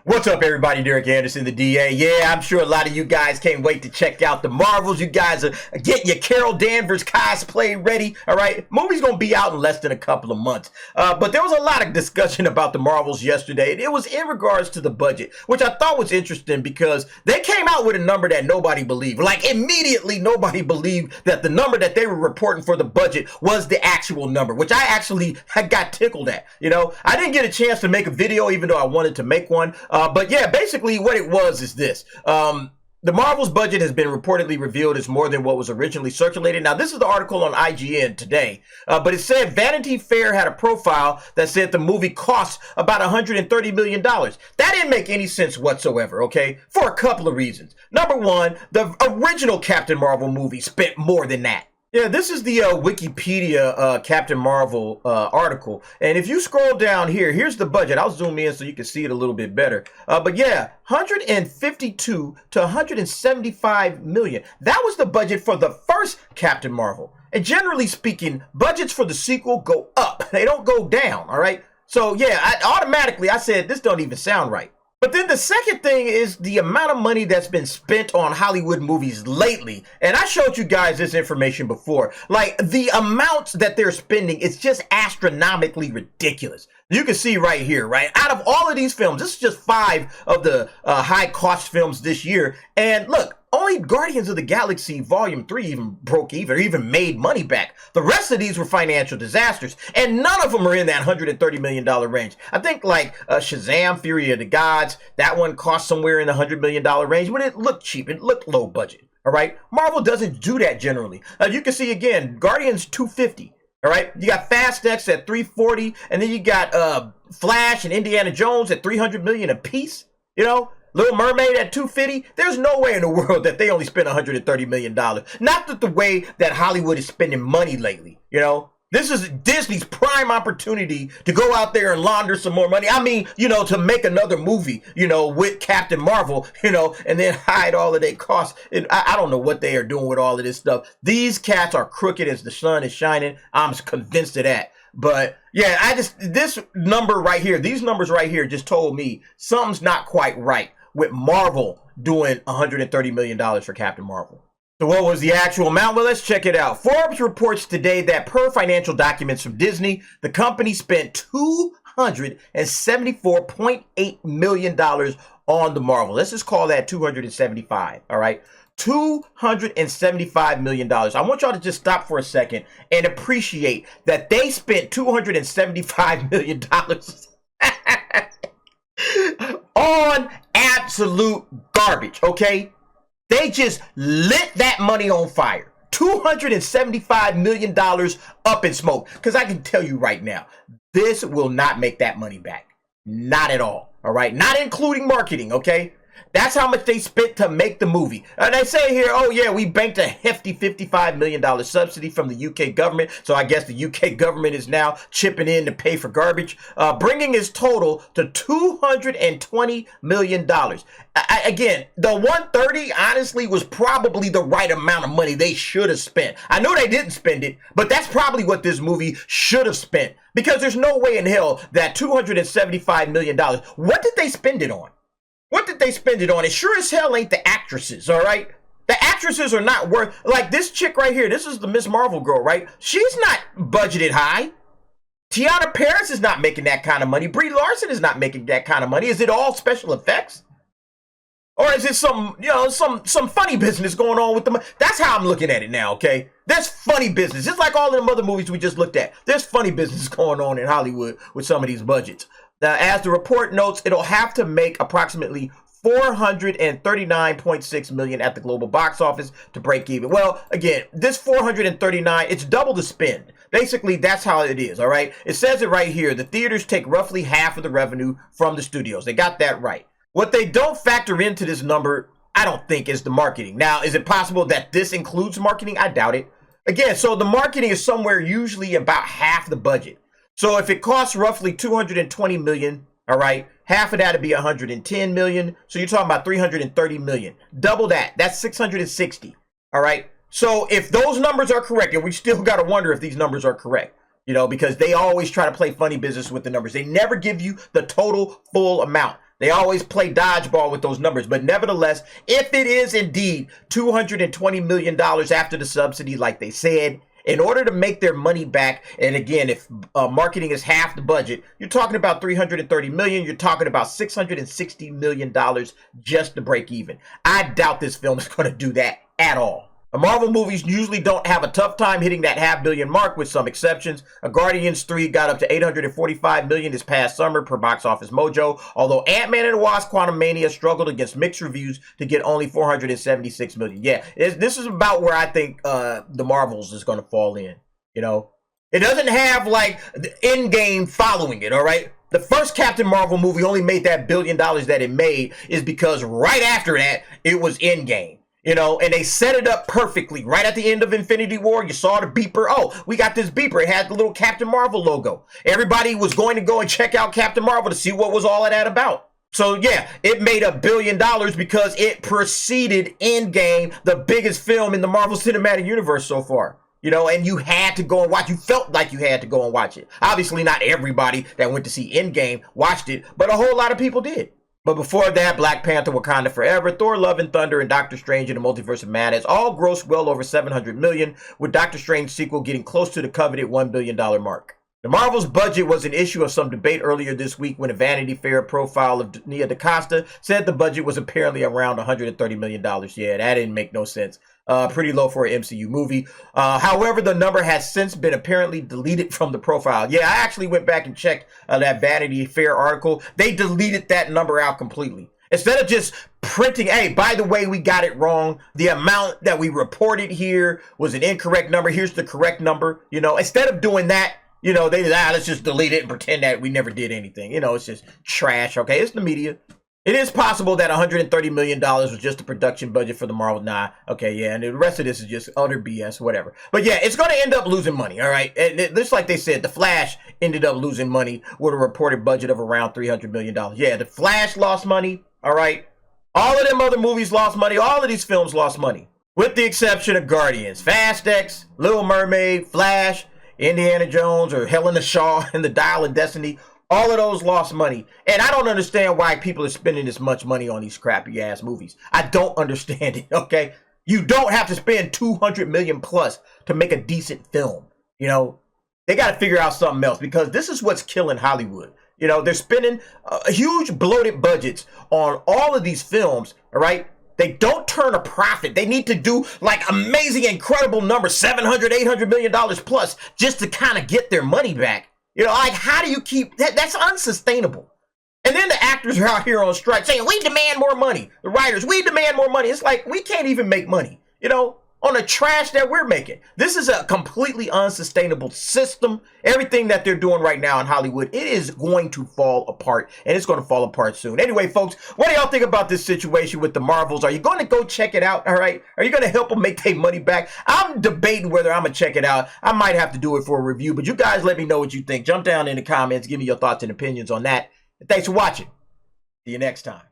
What's up, everybody? Derek Anderson, the DA. Yeah, I'm sure a lot of you guys can't wait to check out the Marvels. You guys are getting your Carol Danvers cosplay ready, all right? Movie's going to be out in less than a couple of months. But there was a lot of discussion about the Marvels yesterday, and it was in regards to the budget, which I thought was interesting because they came out with a number that nobody believed. Like, immediately, nobody believed that the number that they were reporting for the budget was the actual number, which I actually got tickled at. You know, I didn't get a chance to make a video, even though I wanted to make one. But yeah, basically what it was is this. The Marvel's budget has been reportedly revealed as more than what was originally circulated. Now, this is the article on IGN today, but it said Vanity Fair had a profile that said the movie cost about $130 million. That didn't make any sense whatsoever, okay? For a couple of reasons. Number one, the original Captain Marvel movie spent more than that. Yeah, this is the Wikipedia Captain Marvel article. And if you scroll down here, here's the budget. I'll zoom in so you can see it a little bit better. But yeah, 152 to 175 million. That was the budget for the first Captain Marvel. And generally speaking, budgets for the sequel go up. They don't go down, all right? So yeah, I said, this don't even sound right. But then the second thing is the amount of money that's been spent on Hollywood movies lately. And I showed you guys this information before. Like, the amounts that they're spending, it's just astronomically ridiculous. You can see right here, right? Out of all of these films, this is just 5 of the high-cost films this year. And look, only Guardians of the Galaxy Volume 3 even broke even, or even made money back. The rest of these were financial disasters, and none of them are in that $130 million range. I think like Shazam! Fury of the Gods, that one cost somewhere in the $100 million range, but it looked cheap. It looked low budget, all right? Marvel doesn't do that generally. You can see, again, Guardians 250. All right, you got Fast X at 340, and then you got Flash and Indiana Jones at 300 million apiece. You know, Little Mermaid at 250. There's no way in the world that they only spent $130 million. Not that the way that Hollywood is spending money lately. You know, this is Disney's prime opportunity to go out there and launder some more money. I mean, you know, to make another movie, you know, with Captain Marvel, you know, and then hide all of their costs. And I don't know what they are doing with all of this stuff. These cats are crooked as the sun is shining. I'm convinced of that. But yeah, this number right here, these numbers right here just told me something's not quite right with Marvel doing $130 million for Captain Marvel. So what was the actual amount? Well, let's check it out. Forbes reports today that per financial documents from Disney, the company spent $274.8 million on the Marvel. Let's just call that 275, all right? $275 million. I want y'all to just stop for a second and appreciate that they spent $275 million on absolute garbage, okay? They just lit that money on fire. $275 million up in smoke. Because I can tell you right now, this will not make that money back. Not at all. All right? Not including marketing, okay? That's how much they spent to make the movie. And they say here, oh yeah, we banked a hefty $55 million subsidy from the UK government. So I guess the UK government is now chipping in to pay for garbage, bringing its total to $220 million. Again, the 130 honestly was probably the right amount of money they should have spent. I know they didn't spend it, but that's probably what this movie should have spent. Because there's no way in hell that $275 million, what did they spend it on? What did they spend it on? It sure as hell ain't the actresses, all right? The actresses are not worth, like this chick right here, this is the Miss Marvel girl, right? She's not budgeted high. Tiana Paris is not making that kind of money. Brie Larson is not making that kind of money. Is it all special effects? Or is it some, you know, some funny business going on with them? That's how I'm looking at it now, okay? There's funny business. It's like all of them other movies we just looked at. There's funny business going on in Hollywood with some of these budgets. Now, as the report notes, it'll have to make approximately $439.6 million at the global box office to break even. Well, again, this 439, it's double the spend. Basically, that's how it is, all right? It says it right here. The theaters take roughly half of the revenue from the studios. They got that right. What they don't factor into this number, I don't think, is the marketing. Now, is it possible that this includes marketing? I doubt it. Again, so the marketing is somewhere usually about half the budget. So if it costs roughly $220 million, all right, half of that would be $110 million. So you're talking about $330 million. Double that. That's $660. All right. So if those numbers are correct, and we still got to wonder if these numbers are correct, you know, because they always try to play funny business with the numbers. They never give you the total full amount. They always play dodgeball with those numbers. But nevertheless, if it is indeed $220 million after the subsidy, like they said, in order to make their money back, and again, if marketing is half the budget, you're talking about $330 million. You're talking about $660 million just to break even. I doubt this film is going to do that at all. Marvel movies usually don't have a tough time hitting that $500 million mark, with some exceptions. Guardians 3 got up to $845 million this past summer per Box Office Mojo, although Ant-Man and the Wasp: Quantumania struggled against mixed reviews to get only $476 million. Yeah, this is about where I think the Marvels is going to fall in, you know? It doesn't have, like, the Endgame following it, all right? The first Captain Marvel movie only made that $1 billion that it made is because right after that, it was Endgame. You know, and they set it up perfectly. Right at the end of Infinity War, you saw the beeper. Oh, we got this beeper. It had the little Captain Marvel logo. Everybody was going to go and check out Captain Marvel to see what was all of that about. So, yeah, it made $1 billion because it preceded Endgame, the biggest film in the Marvel Cinematic Universe so far. You know, and you had to go and watch. You felt like you had to go and watch it. Obviously, not everybody that went to see Endgame watched it, but a whole lot of people did. But before that, Black Panther: Wakanda Forever, Thor: Love and Thunder, and Doctor Strange in the Multiverse of Madness all grossed well over $700 million, with Doctor Strange's sequel getting close to the coveted $1 billion mark. The Marvel's budget was an issue of some debate earlier this week when a Vanity Fair profile of Nia DaCosta said the budget was apparently around $130 million. Yeah, that didn't make no sense. Pretty low for an MCU movie. However, the number has since been apparently deleted from the profile. Yeah, I actually went back and checked that Vanity Fair article. They deleted that number out completely. Instead of just printing, hey, by the way, we got it wrong. The amount that we reported here was an incorrect number. Here's the correct number. You know, instead of doing that, you know, they let's just delete it and pretend that we never did anything. You know, it's just trash. Okay, it's the media. It is possible that $130 million was just the production budget for the Marvel. Nah, okay, yeah, and the rest of this is just utter BS, whatever. But yeah, it's going to end up losing money, all right? And just like they said, The Flash ended up losing money with a reported budget of around $300 million. Yeah, The Flash lost money, all right? All of them other movies lost money. All of these films lost money, with the exception of Guardians, Fast X, Little Mermaid, Flash, Indiana Jones, or Helena Shaw and the Dial of Destiny. All of those lost money. And I don't understand why people are spending this much money on these crappy ass movies. I don't understand it, okay? You don't have to spend $200 million plus to make a decent film. You know, they got to figure out something else, because this is what's killing Hollywood. You know, they're spending huge bloated budgets on all of these films, all right? They don't turn a profit. They need to do like amazing, incredible numbers, $700, $800 million plus, just to kind of get their money back. You know, like, how do you keep that? That's unsustainable. And then the actors are out here on strike saying, we demand more money. The writers, we demand more money. It's like, we can't even make money, you know, on the trash that we're making. This is a completely unsustainable system. Everything that they're doing right now in Hollywood, it is going to fall apart, and it's going to fall apart soon. Anyway, folks, what do y'all think about this situation with the Marvels? Are you going to go check it out? All right. Are you going to help them make their money back? I'm debating whether I'm going to check it out. I might have to do it for a review, but you guys let me know what you think. Jump down in the comments. Give me your thoughts and opinions on that. And thanks for watching. See you next time.